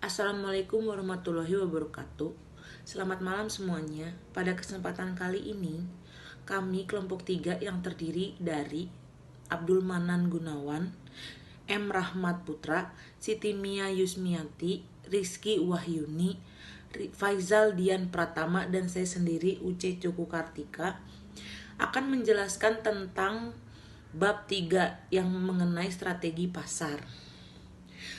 Assalamualaikum warahmatullahi wabarakatuh. Selamat malam semuanya. Pada kesempatan kali ini, kami kelompok 3 yang terdiri dari Abdul Manan Gunawan, M. Rahmat Putra, Siti Mia Yusmianti, Rizky Wahyuni, Faizal Dian Pratama, dan saya sendiri Uce Cuku Kartika akan menjelaskan tentang bab 3 yang mengenai strategi pasar.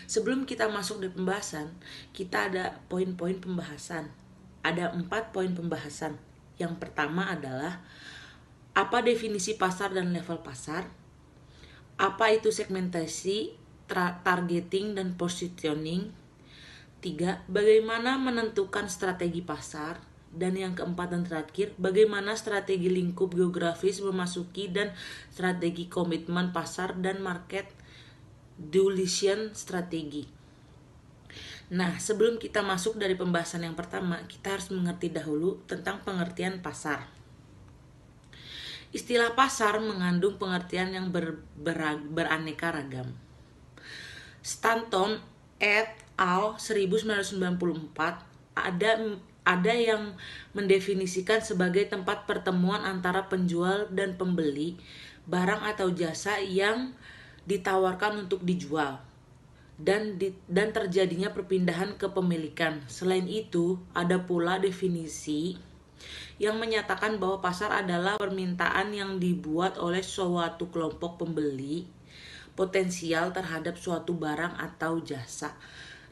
Sebelum kita masuk di pembahasan, kita ada poin-poin pembahasan. Ada 4 poin pembahasan. Yang pertama adalah apa definisi pasar dan level pasar, apa itu segmentasi, targeting, dan positioning. 3. Bagaimana menentukan strategi pasar. Dan yang keempat dan terakhir, bagaimana strategi lingkup geografis memasuki dan strategi komitmen pasar dan market duration strategi. Nah, sebelum kita masuk dari pembahasan yang pertama, kita harus mengerti dahulu tentang pengertian pasar. Istilah pasar mengandung pengertian yang beraneka ragam. Stanton et al. 1994 ada yang mendefinisikan sebagai tempat pertemuan antara penjual dan pembeli barang atau jasa yang ditawarkan untuk dijual dan terjadinya perpindahan kepemilikan. Selain itu, ada pula definisi yang menyatakan bahwa pasar adalah permintaan yang dibuat oleh suatu kelompok pembeli potensial terhadap suatu barang atau jasa.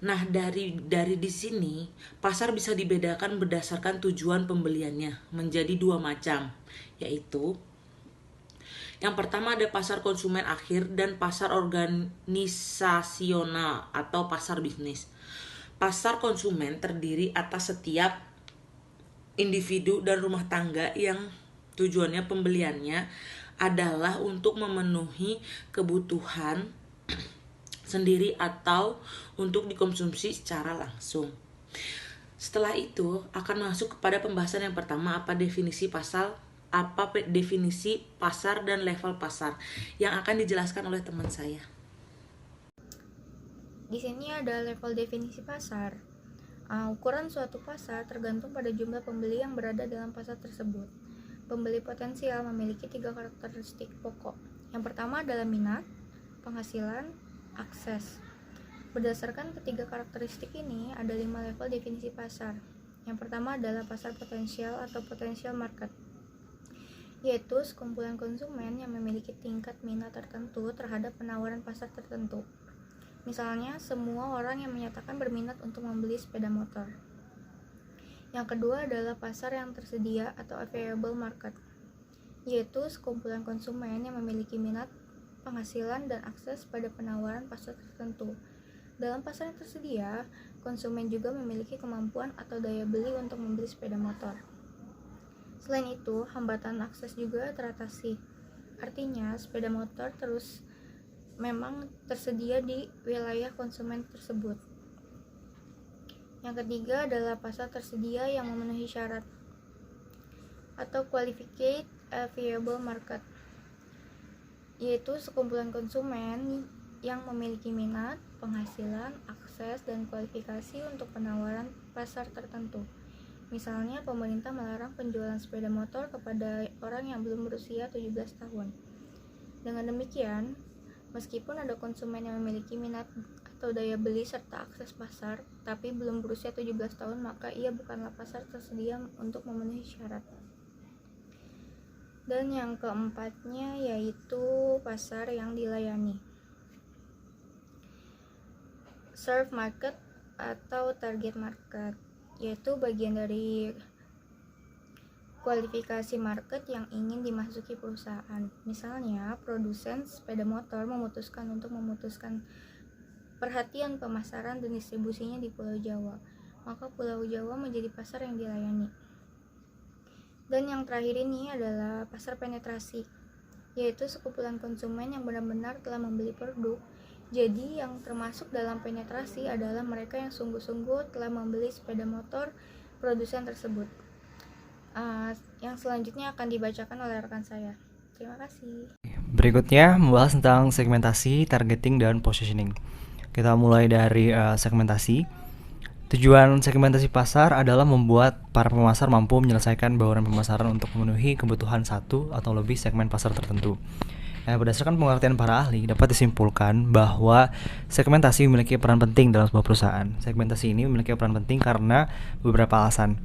Nah, dari di sini pasar bisa dibedakan berdasarkan tujuan pembeliannya menjadi 2 macam, yaitu yang pertama ada pasar konsumen akhir dan pasar organisasional atau pasar bisnis. Pasar konsumen terdiri atas setiap individu dan rumah tangga yang tujuannya pembeliannya adalah untuk memenuhi kebutuhan sendiri atau untuk dikonsumsi secara langsung. Setelah itu akan masuk kepada pembahasan yang pertama, apa definisi pasar dan level pasar yang akan dijelaskan oleh teman saya. Di sini ada level definisi pasar. Ukuran suatu pasar tergantung pada jumlah pembeli yang berada dalam pasar tersebut. Pembeli potensial memiliki 3 karakteristik pokok. Yang pertama adalah minat, penghasilan, akses. Berdasarkan ketiga karakteristik ini, ada 5 level definisi pasar. Yang pertama adalah pasar potensial atau potential market, yaitu sekumpulan konsumen yang memiliki tingkat minat tertentu terhadap penawaran pasar tertentu. Misalnya, semua orang yang menyatakan berminat untuk membeli sepeda motor. Yang kedua adalah pasar yang tersedia atau available market, yaitu sekumpulan konsumen yang memiliki minat, penghasilan, dan akses pada penawaran pasar tertentu. Dalam pasar yang tersedia, konsumen juga memiliki kemampuan atau daya beli untuk membeli sepeda motor. Selain itu, hambatan akses juga teratasi. Artinya, sepeda motor memang tersedia di wilayah konsumen tersebut. Yang ketiga adalah pasar tersedia yang memenuhi syarat atau qualified available market, yaitu sekumpulan konsumen yang memiliki minat, penghasilan, akses, dan kualifikasi untuk penawaran pasar tertentu. Misalnya, pemerintah melarang penjualan sepeda motor kepada orang yang belum berusia 17 tahun. Dengan demikian, meskipun ada konsumen yang memiliki minat atau daya beli serta akses pasar, tapi belum berusia 17 tahun, maka ia bukanlah pasar tersedia untuk memenuhi syarat. Dan yang keempatnya yaitu pasar yang dilayani. Serve market atau target market, yaitu bagian dari kualifikasi market yang ingin dimasuki perusahaan. Misalnya, produsen sepeda motor memutuskan perhatian pemasaran dan distribusinya di Pulau Jawa, maka Pulau Jawa menjadi pasar yang dilayani. Dan yang terakhir ini adalah pasar penetrasi, yaitu sekumpulan konsumen yang benar-benar telah membeli produk. Jadi yang termasuk dalam penetrasi adalah mereka yang sungguh-sungguh telah membeli sepeda motor produsen tersebut. Yang selanjutnya akan dibacakan oleh rekan saya. Terima kasih. Berikutnya membahas tentang segmentasi, targeting, dan positioning. Kita mulai dari segmentasi. Tujuan segmentasi pasar adalah membuat para pemasar mampu menyelesaikan bauran pemasaran untuk memenuhi kebutuhan satu atau lebih segmen pasar tertentu. Nah, berdasarkan pengertian para ahli, dapat disimpulkan bahwa segmentasi memiliki peran penting dalam sebuah perusahaan. Segmentasi ini memiliki peran penting karena beberapa alasan.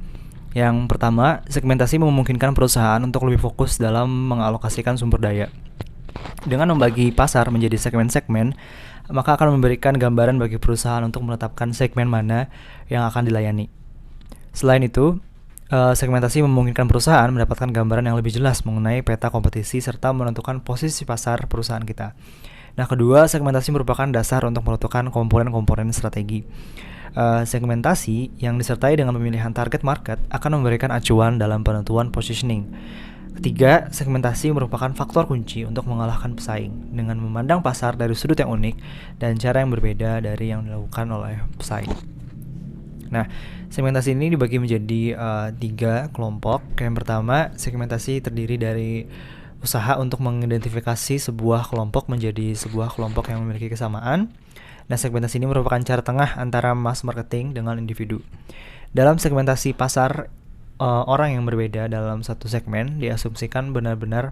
Yang pertama, segmentasi memungkinkan perusahaan untuk lebih fokus dalam mengalokasikan sumber daya. Dengan membagi pasar menjadi segmen-segmen, maka akan memberikan gambaran bagi perusahaan untuk menetapkan segmen mana yang akan dilayani. Selain itu, segmentasi memungkinkan perusahaan mendapatkan gambaran yang lebih jelas mengenai peta kompetisi serta menentukan posisi pasar perusahaan kita. Nah, kedua, segmentasi merupakan dasar untuk menentukan komponen-komponen strategi. Segmentasi yang disertai dengan pemilihan target market akan memberikan acuan dalam penentuan positioning. Ketiga, segmentasi merupakan faktor kunci untuk mengalahkan pesaing dengan memandang pasar dari sudut yang unik dan cara yang berbeda dari yang dilakukan oleh pesaing. Nah, segmentasi ini dibagi menjadi 3 kelompok. Yang pertama, segmentasi terdiri dari usaha untuk mengidentifikasi sebuah kelompok menjadi sebuah kelompok yang memiliki kesamaan. Nah, segmentasi ini merupakan cara tengah antara mass marketing dengan individu. Dalam segmentasi pasar, orang yang berbeda dalam satu segmen diasumsikan benar-benar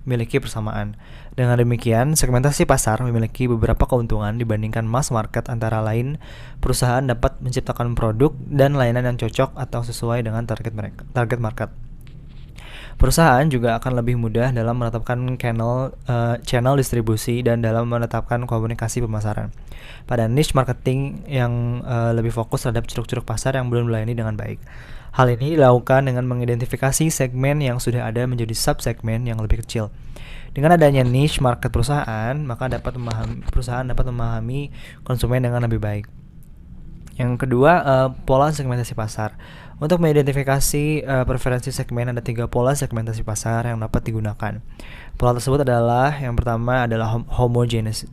memiliki persamaan. Dengan demikian, segmentasi pasar memiliki beberapa keuntungan dibandingkan mass market, antara lain perusahaan dapat menciptakan produk dan layanan yang cocok atau sesuai dengan target market. Perusahaan juga akan lebih mudah dalam menetapkan channel distribusi dan dalam menetapkan komunikasi pemasaran pada niche marketing yang lebih fokus terhadap ceruk-ceruk pasar yang belum dilayani dengan baik. Hal ini dilakukan dengan mengidentifikasi segmen yang sudah ada menjadi sub-segmen yang lebih kecil. Dengan adanya niche market perusahaan, maka perusahaan dapat memahami konsumen dengan lebih baik. Yang kedua, pola segmentasi pasar. Untuk mengidentifikasi preferensi segmen, ada 3 pola segmentasi pasar yang dapat digunakan. Pola tersebut adalah, yang pertama adalah homogeneous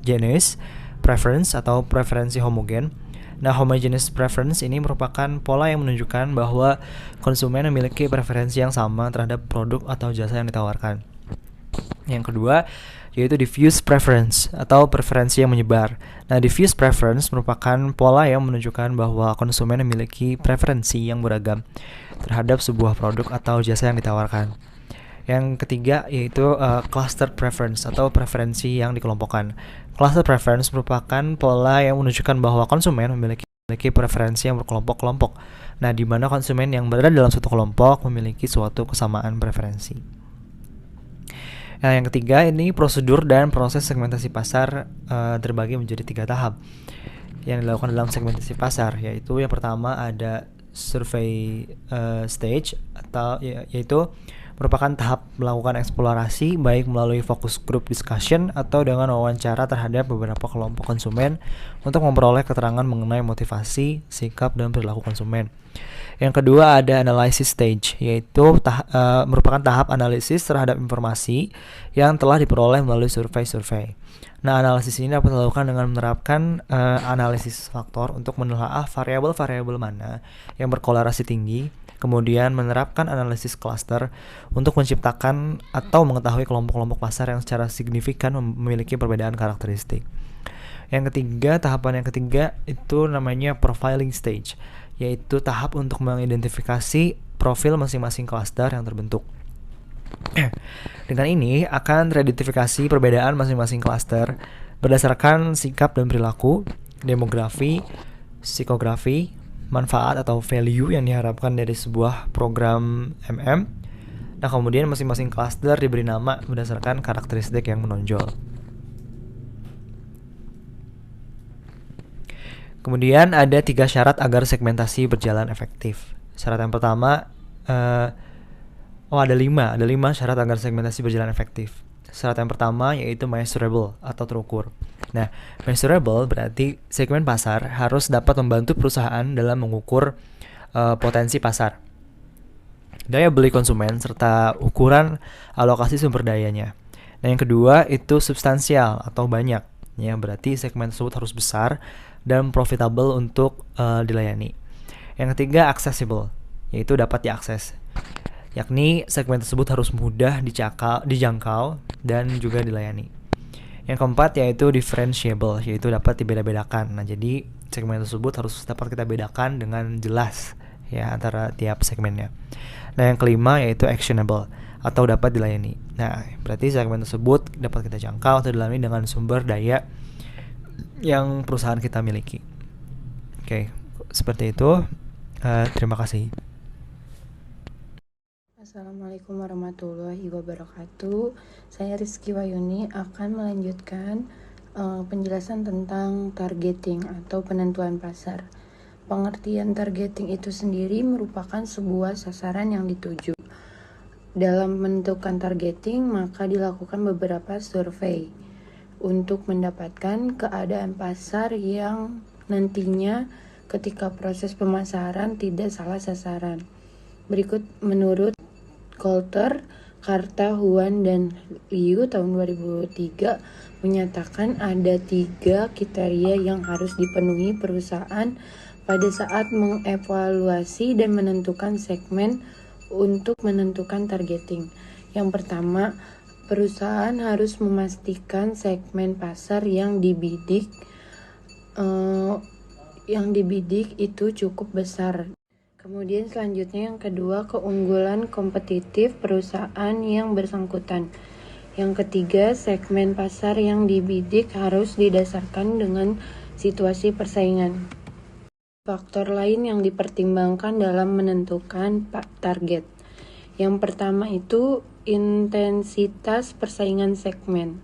preference atau preferensi homogen. Nah, homogeneous preference ini merupakan pola yang menunjukkan bahwa konsumen memiliki preferensi yang sama terhadap produk atau jasa yang ditawarkan. Yang kedua, yaitu diffuse preference atau preferensi yang menyebar. Nah, diffuse preference merupakan pola yang menunjukkan bahwa konsumen memiliki preferensi yang beragam terhadap sebuah produk atau jasa yang ditawarkan. Yang ketiga yaitu cluster preference atau preferensi yang dikelompokkan. Cluster preference merupakan pola yang menunjukkan bahwa konsumen memiliki preferensi yang berkelompok-kelompok. Nah, di mana konsumen yang berada dalam suatu kelompok memiliki suatu kesamaan preferensi. Nah, yang ketiga ini prosedur dan proses segmentasi pasar terbagi menjadi 3 tahap yang dilakukan dalam segmentasi pasar, yaitu yang pertama ada survey stage atau yaitu merupakan tahap melakukan eksplorasi baik melalui focus group discussion atau dengan wawancara terhadap beberapa kelompok konsumen untuk memperoleh keterangan mengenai motivasi, sikap, dan perilaku konsumen. Yang kedua ada analysis stage, yaitu merupakan tahap analisis terhadap informasi yang telah diperoleh melalui survei-survei. Nah, analisis ini dapat dilakukan dengan menerapkan analisis faktor untuk menelaah variabel-variabel mana yang berkorelasi tinggi, kemudian menerapkan analisis cluster untuk menciptakan atau mengetahui kelompok-kelompok pasar yang secara signifikan memiliki perbedaan karakteristik. Tahapan yang ketiga itu namanya profiling stage, yaitu tahap untuk mengidentifikasi profil masing-masing cluster yang terbentuk. Dengan ini akan teridentifikasi perbedaan masing-masing cluster berdasarkan sikap dan perilaku, demografi, psikografi, manfaat atau value yang diharapkan dari sebuah program MM. Nah, kemudian masing-masing cluster diberi nama berdasarkan karakteristik yang menonjol. Kemudian ada 3 syarat agar segmentasi berjalan efektif. Syarat yang pertama, ada 5 syarat agar segmentasi berjalan efektif. Syarat yang pertama yaitu measurable atau terukur. Nah, measurable berarti segmen pasar harus dapat membantu perusahaan dalam mengukur potensi pasar, daya beli konsumen, serta ukuran alokasi sumber dayanya. Nah, yang kedua itu substansial atau banyak, ya berarti segmen tersebut harus besar dan profitable untuk dilayani. Yang ketiga accessible, yaitu dapat diakses, yakni segmen tersebut harus mudah dijangkau dan juga dilayani. Yang keempat yaitu differentiable, yaitu dapat dibeda-bedakan. Nah, jadi segmen tersebut harus dapat kita bedakan dengan jelas ya antara tiap segmennya. Nah, yang kelima yaitu actionable atau dapat dilayani. Nah, berarti segmen tersebut dapat kita jangkau atau dilayani dengan sumber daya yang perusahaan kita miliki. Oke, seperti itu. Terima kasih. Assalamualaikum warahmatullahi wabarakatuh. Saya Rizky Wayuni akan melanjutkan penjelasan tentang targeting atau penentuan pasar. Pengertian targeting itu sendiri merupakan sebuah sasaran yang dituju. Dalam menentukan targeting, maka dilakukan beberapa survei untuk mendapatkan keadaan pasar yang nantinya ketika proses pemasaran tidak salah sasaran. Berikut menurut Coulter, Carta, Huan, dan Liu tahun 2003 menyatakan ada 3 kriteria yang harus dipenuhi perusahaan pada saat mengevaluasi dan menentukan segmen untuk menentukan targeting. Yang pertama, perusahaan harus memastikan segmen pasar yang dibidik itu cukup besar. Kemudian selanjutnya yang kedua, keunggulan kompetitif perusahaan yang bersangkutan. Yang ketiga, segmen pasar yang dibidik harus didasarkan dengan situasi persaingan. Faktor lain yang dipertimbangkan dalam menentukan target. Yang pertama itu intensitas persaingan segmen.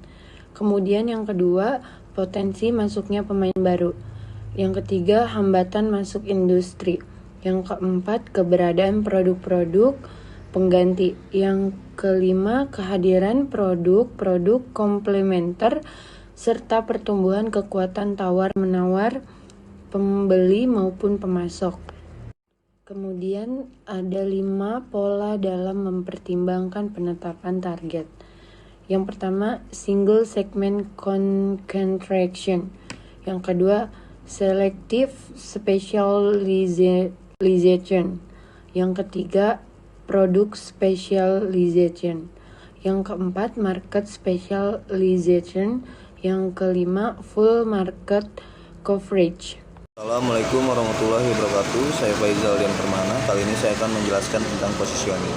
Kemudian yang kedua, potensi masuknya pemain baru. Yang ketiga, hambatan masuk industri. Yang keempat, keberadaan produk-produk pengganti. Yang kelima, kehadiran produk-produk komplementer serta pertumbuhan kekuatan tawar-menawar pembeli maupun pemasok. Kemudian ada 5 pola dalam mempertimbangkan penetapan target. Yang pertama, single segment contraction. Yang kedua, selective specialization. Yang ketiga, product specialization. Yang keempat, market specialization. Yang kelima, full market coverage. Assalamualaikum warahmatullahi wabarakatuh. Saya Faizal Dian Permana. Kali ini saya akan menjelaskan tentang positioning.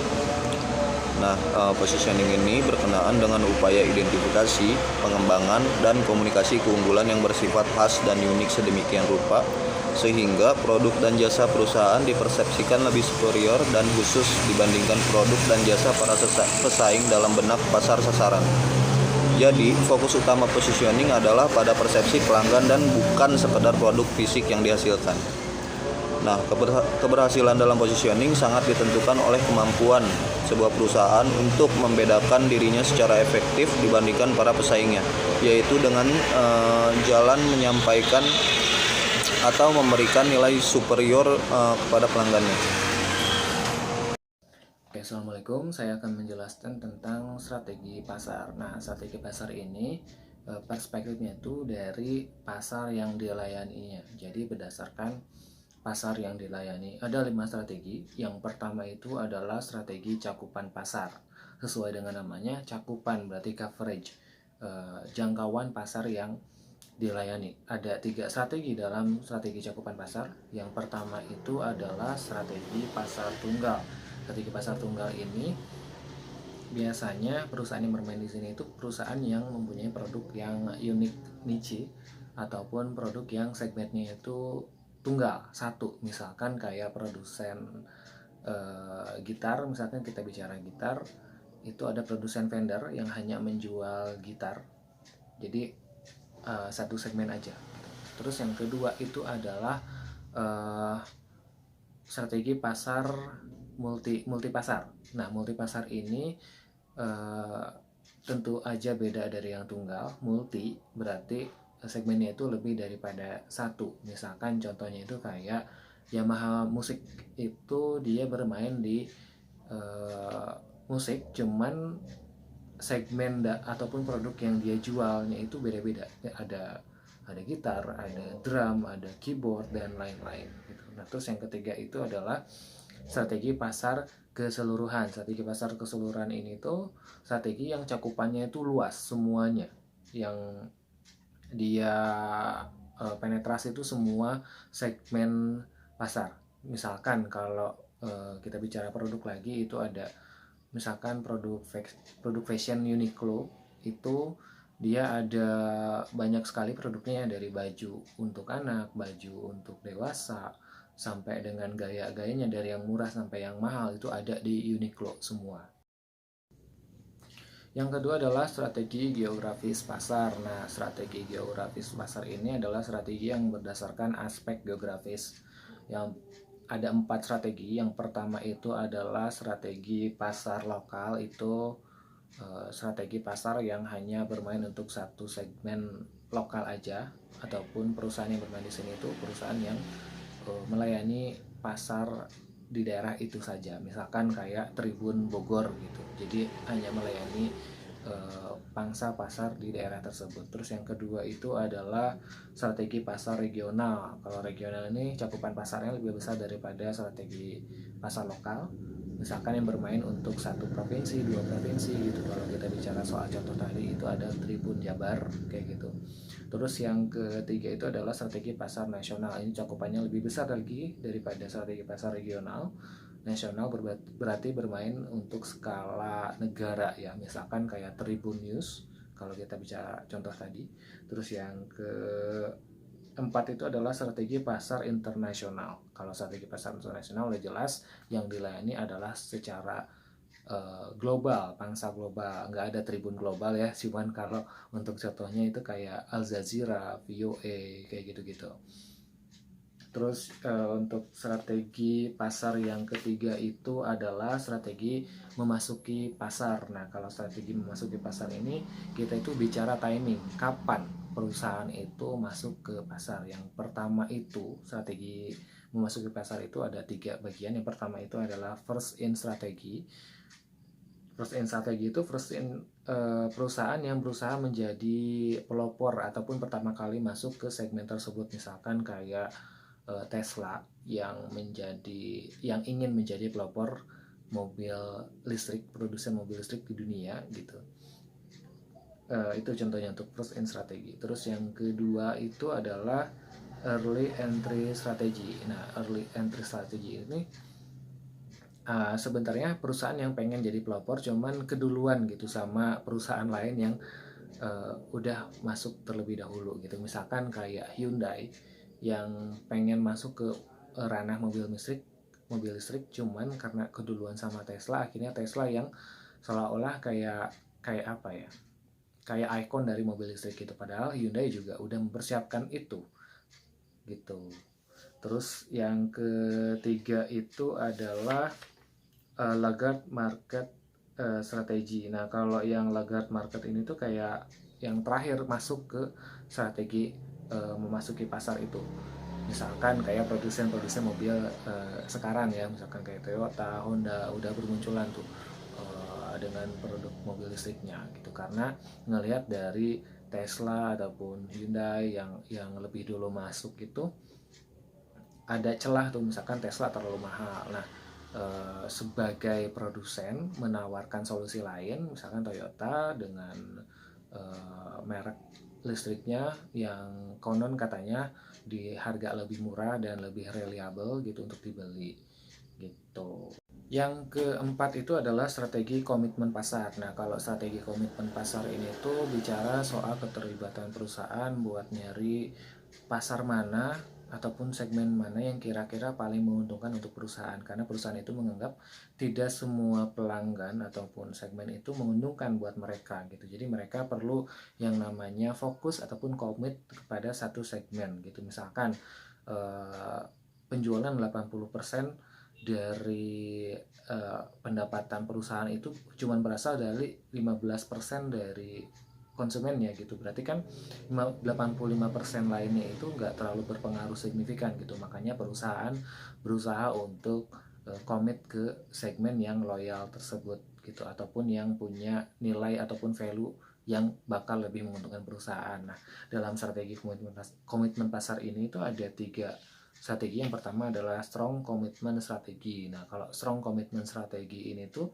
Nah, positioning ini berkenaan dengan upaya identifikasi, pengembangan, dan komunikasi keunggulan yang bersifat khas dan unik sedemikian rupa sehingga produk dan jasa perusahaan dipersepsikan lebih superior dan khusus dibandingkan produk dan jasa para pesaing dalam benak pasar sasaran. Jadi, fokus utama positioning adalah pada persepsi pelanggan dan bukan sekedar produk fisik yang dihasilkan. Nah, keberhasilan dalam positioning sangat ditentukan oleh kemampuan sebuah perusahaan untuk membedakan dirinya secara efektif dibandingkan para pesaingnya, yaitu dengan jalan menyampaikan atau memberikan nilai superior kepada pelanggannya. Oke, Assalamualaikum. Saya akan menjelaskan tentang strategi pasar. Nah, strategi pasar ini perspektifnya itu dari pasar yang dilayaninya. Jadi berdasarkan pasar yang dilayani ada 5 strategi. Yang pertama itu adalah strategi cakupan pasar. Sesuai dengan namanya, cakupan berarti coverage, jangkauan pasar yang dilayani. Ada 3 strategi dalam strategi cakupan pasar. Yang pertama itu adalah strategi pasar tunggal. Strategi pasar tunggal ini biasanya perusahaan yang bermain di sini itu perusahaan yang mempunyai produk yang unik, niche, ataupun produk yang segmennya itu tunggal, satu. Misalkan kayak produsen gitar, misalkan kita bicara gitar, itu ada produsen vendor yang hanya menjual gitar. Jadi satu segmen aja. Terus yang kedua itu adalah strategi pasar multi pasar. Nah, multi pasar ini tentu aja beda dari yang tunggal. Multi berarti segmennya itu lebih daripada satu. Misalkan contohnya itu kayak Yamaha Musik, itu dia bermain di musik, cuman segmen ataupun produk yang dia jualnya itu beda-beda. Ada gitar, ada drum, ada keyboard, dan lain-lain gitu. Nah, terus yang ketiga itu adalah strategi pasar keseluruhan. Strategi pasar keseluruhan ini tuh strategi yang cakupannya itu luas semuanya. yang dia penetrasi itu semua segmen pasar. Misalkan kalau kita bicara produk lagi, itu ada misalkan produk fashion Uniqlo, itu dia ada banyak sekali produknya, dari baju untuk anak, baju untuk dewasa, sampai dengan gaya-gayanya dari yang murah sampai yang mahal itu ada di Uniqlo semua. Yang kedua adalah strategi geografis pasar. Nah, strategi geografis pasar ini adalah strategi yang berdasarkan aspek geografis. Yang ada 4 strategi. Yang pertama itu adalah strategi pasar lokal, itu strategi pasar yang hanya bermain untuk satu segmen lokal aja, ataupun perusahaan yang bermain di sini itu perusahaan yang melayani pasar di daerah itu saja, misalkan kayak Tribun Bogor gitu, jadi hanya melayani pangsa pasar di daerah tersebut. Terus yang kedua itu adalah strategi pasar regional. Kalau regional ini cakupan pasarnya lebih besar daripada strategi pasar lokal, misalkan yang bermain untuk satu provinsi, 2 provinsi gitu. Kalau kita bicara soal contoh tadi itu ada Tribun Jabar kayak gitu. Terus yang ketiga itu adalah strategi pasar nasional. Ini cakupannya lebih besar lagi daripada strategi pasar regional. Nasional berarti bermain untuk skala negara ya, misalkan kayak Tribun News kalau kita bicara contoh tadi. Terus yang keempat itu adalah strategi pasar internasional. Kalau strategi pasar internasional udah jelas yang dilayani adalah secara global, pangsa global, nggak ada Tribun global ya, cuman kalau untuk contohnya itu kayak Al Jazeera, VOA, kayak gitu-gitu. Terus untuk strategi pasar yang ketiga itu adalah strategi memasuki pasar. Nah, kalau strategi memasuki pasar ini kita itu bicara timing, kapan perusahaan itu masuk ke pasar. Yang pertama itu strategi memasuki pasar itu ada 3 bagian. Yang pertama itu adalah first in strategi. First in strategi itu perusahaan yang berusaha menjadi pelopor ataupun pertama kali masuk ke segmen tersebut, misalkan kayak Tesla yang ingin menjadi pelopor mobil listrik, produsen mobil listrik di dunia gitu. Itu contohnya untuk first in strategi. Terus yang kedua itu adalah early entry strategy. Nah, early entry strategy ini sebenarnya perusahaan yang pengen jadi pelopor cuman keduluan gitu sama perusahaan lain yang udah masuk terlebih dahulu gitu. Misalkan kayak Hyundai yang pengen masuk ke ranah mobil listrik cuman karena keduluan sama Tesla, akhirnya Tesla yang seolah-olah kayak apa ya, kayak ikon dari mobil listrik gitu, padahal Hyundai juga udah mempersiapkan itu gitu. Terus yang ketiga itu adalah laggard market strategi. Nah, kalau yang laggard market ini tuh kayak yang terakhir masuk ke strategi memasuki pasar itu. Misalkan kayak produsen mobil sekarang ya, misalkan kayak Toyota, Honda udah bermunculan tuh dengan produk mobil listriknya gitu, karena ngelihat dari Tesla ataupun Hyundai yang lebih dulu masuk itu ada celah tuh, misalkan Tesla terlalu mahal. Nah, sebagai produsen menawarkan solusi lain, misalkan Toyota dengan merek listriknya yang konon katanya di harga lebih murah dan lebih reliable gitu untuk dibeli gitu. Yang keempat itu adalah strategi komitmen pasar. Nah, kalau strategi komitmen pasar ini tuh bicara soal keterlibatan perusahaan buat nyari pasar mana ataupun segmen mana yang kira-kira paling menguntungkan untuk perusahaan, karena perusahaan itu menganggap tidak semua pelanggan ataupun segmen itu menguntungkan buat mereka gitu. Jadi mereka perlu yang namanya fokus ataupun komit kepada satu segmen gitu. Misalkan penjualan 80% dari pendapatan perusahaan itu cuma berasal dari 15% dari konsumennya gitu. Berarti kan 85% lainnya itu nggak terlalu berpengaruh signifikan gitu. Makanya perusahaan berusaha untuk komit ke segmen yang loyal tersebut gitu, ataupun yang punya nilai ataupun value yang bakal lebih menguntungkan perusahaan. Nah, dalam strategi komitmen pasar ini itu ada 3 strategi. Yang pertama adalah strong commitment strategi. Nah, kalau strong commitment strategi ini tuh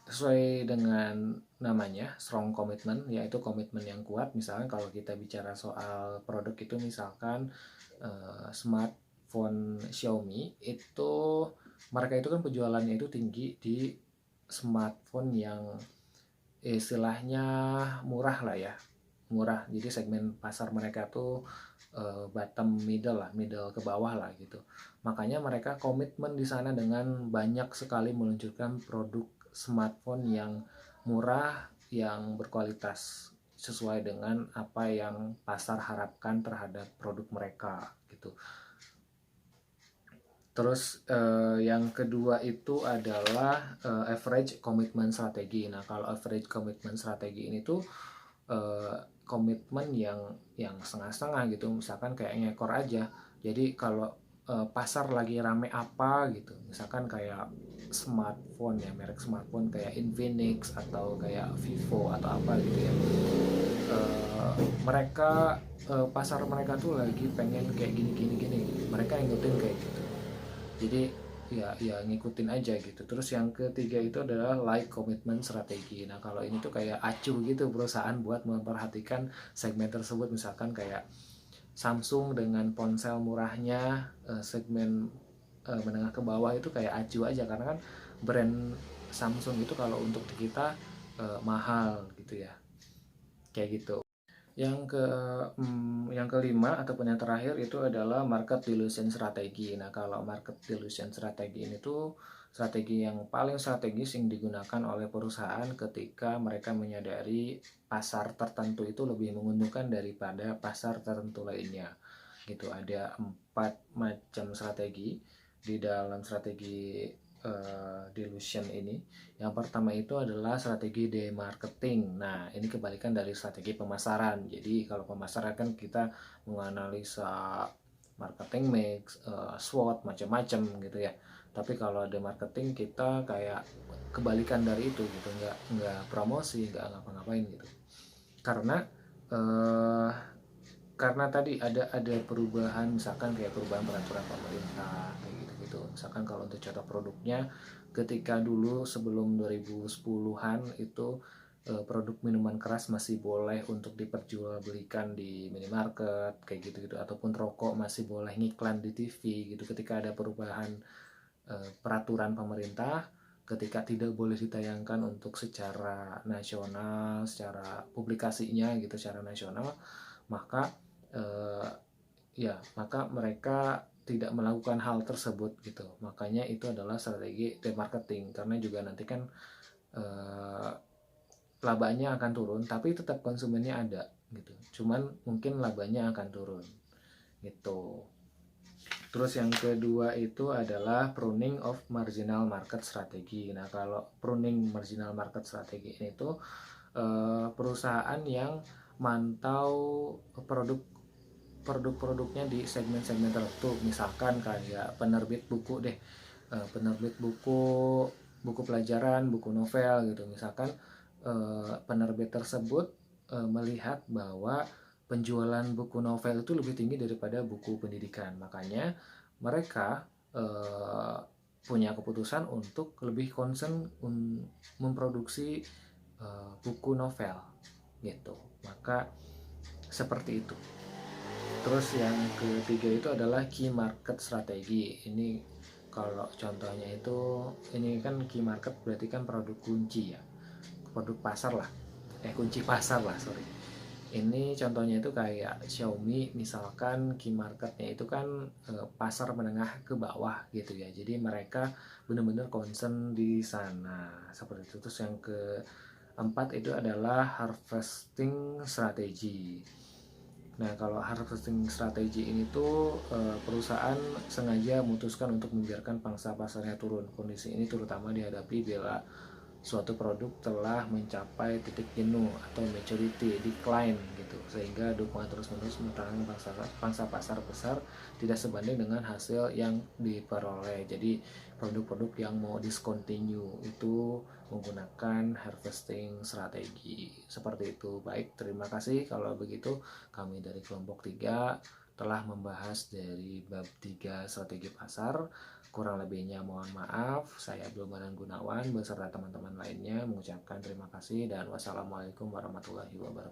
sesuai dengan namanya strong commitment, yaitu komitmen yang kuat. Misalkan kalau kita bicara soal produk itu, misalkan smartphone Xiaomi itu, mereka itu kan penjualannya itu tinggi di smartphone yang istilahnya murah lah ya, murah. Jadi segmen pasar mereka tuh bottom middle lah, middle ke bawah lah gitu. Makanya mereka komitmen di sana dengan banyak sekali meluncurkan produk smartphone yang murah, yang berkualitas, sesuai dengan apa yang pasar harapkan terhadap produk mereka gitu. Terus yang kedua itu adalah average commitment strategi. Nah, kalau average commitment strategi ini tuh komitmen yang setengah-setengah gitu. Misalkan kayak ngekor aja. Jadi kalau pasar lagi rame apa gitu, misalkan kayak smartphone ya, merek smartphone kayak Infinix atau kayak Vivo atau apa gitu ya, mereka pasar mereka tuh lagi pengen kayak gini, mereka ngikutin kayak gitu. Jadi ya ngikutin aja gitu. Terus yang ketiga itu adalah like commitment strategi. Nah, kalau ini tuh kayak acuh gitu perusahaan buat memperhatikan segmen tersebut. Misalkan kayak Samsung dengan ponsel murahnya, segmen menengah ke bawah itu kayak acuh aja, karena kan brand Samsung itu kalau untuk kita mahal gitu ya, kayak gitu. Yang kelima ataupun yang terakhir itu adalah market dilution strategi. Nah, kalau market dilution strategi ini tuh strategi yang paling strategis yang digunakan oleh perusahaan ketika mereka menyadari pasar tertentu itu lebih menguntungkan daripada pasar tertentu lainnya. Gitu, ada 4 macam strategi di dalam strategi dilution ini. Yang pertama itu adalah strategi demarketing. Nah, ini kebalikan dari strategi pemasaran. Jadi kalau pemasaran kan kita menganalisa marketing mix, SWOT, macam-macam gitu ya. Tapi kalau demarketing kita kayak kebalikan dari itu gitu, nggak promosi, nggak ngapa-ngapain gitu. Karena tadi ada perubahan, misalkan kayak perubahan peraturan pemerintah kayak gitu. Misalkan kalau untuk contoh produknya, ketika dulu sebelum 2010-an itu produk minuman keras masih boleh untuk diperjualbelikan di minimarket kayak gitu, ataupun rokok masih boleh ngiklan di TV gitu. Ketika ada perubahan peraturan pemerintah, ketika tidak boleh ditayangkan untuk secara nasional, secara publikasinya gitu secara nasional, maka maka mereka tidak melakukan hal tersebut gitu. Makanya itu adalah strategi remarketing, karena juga nanti kan labanya akan turun, tapi tetap konsumennya ada gitu. Cuman mungkin labanya akan turun gitu. Terus yang kedua itu adalah pruning of marginal market strategy. Nah, kalau pruning marginal market strategy ini tuh perusahaan yang mantau produk-produknya di segmen-segmen tertentu. Misalkan kayak penerbit buku deh, penerbit buku pelajaran, buku novel gitu. Misalkan penerbit tersebut melihat bahwa penjualan buku novel itu lebih tinggi daripada buku pendidikan. Makanya mereka punya keputusan untuk lebih concern memproduksi buku novel gitu. Maka seperti itu. Terus yang ketiga itu adalah key market strategi. Ini kalau contohnya itu, ini kan key market berarti kan produk kunci ya, produk pasar lah, kunci pasar lah, sorry. Ini contohnya itu kayak Xiaomi, misalkan key marketnya itu kan pasar menengah ke bawah gitu ya. Jadi mereka benar-benar concern di sana seperti itu. Terus yang keempat itu adalah harvesting strategy. Nah, kalau harvesting strategi ini tuh perusahaan sengaja memutuskan untuk membiarkan pangsa pasarnya turun. Kondisi ini terutama dihadapi bila suatu produk telah mencapai titik jenuh atau maturity decline gitu, sehingga dukungan terus-menerus mempertahankan pangsa pasar besar tidak sebanding dengan hasil yang diperoleh. Jadi produk-produk yang mau discontinue itu menggunakan harvesting strategi seperti itu. Baik, terima kasih. Kalau begitu kami dari kelompok 3 telah membahas dari bab 3 strategi pasar. Kurang lebihnya mohon maaf. Saya Abdul Manan Gunawan beserta teman-teman lainnya mengucapkan terima kasih dan wassalamualaikum warahmatullahi wabarakatuh.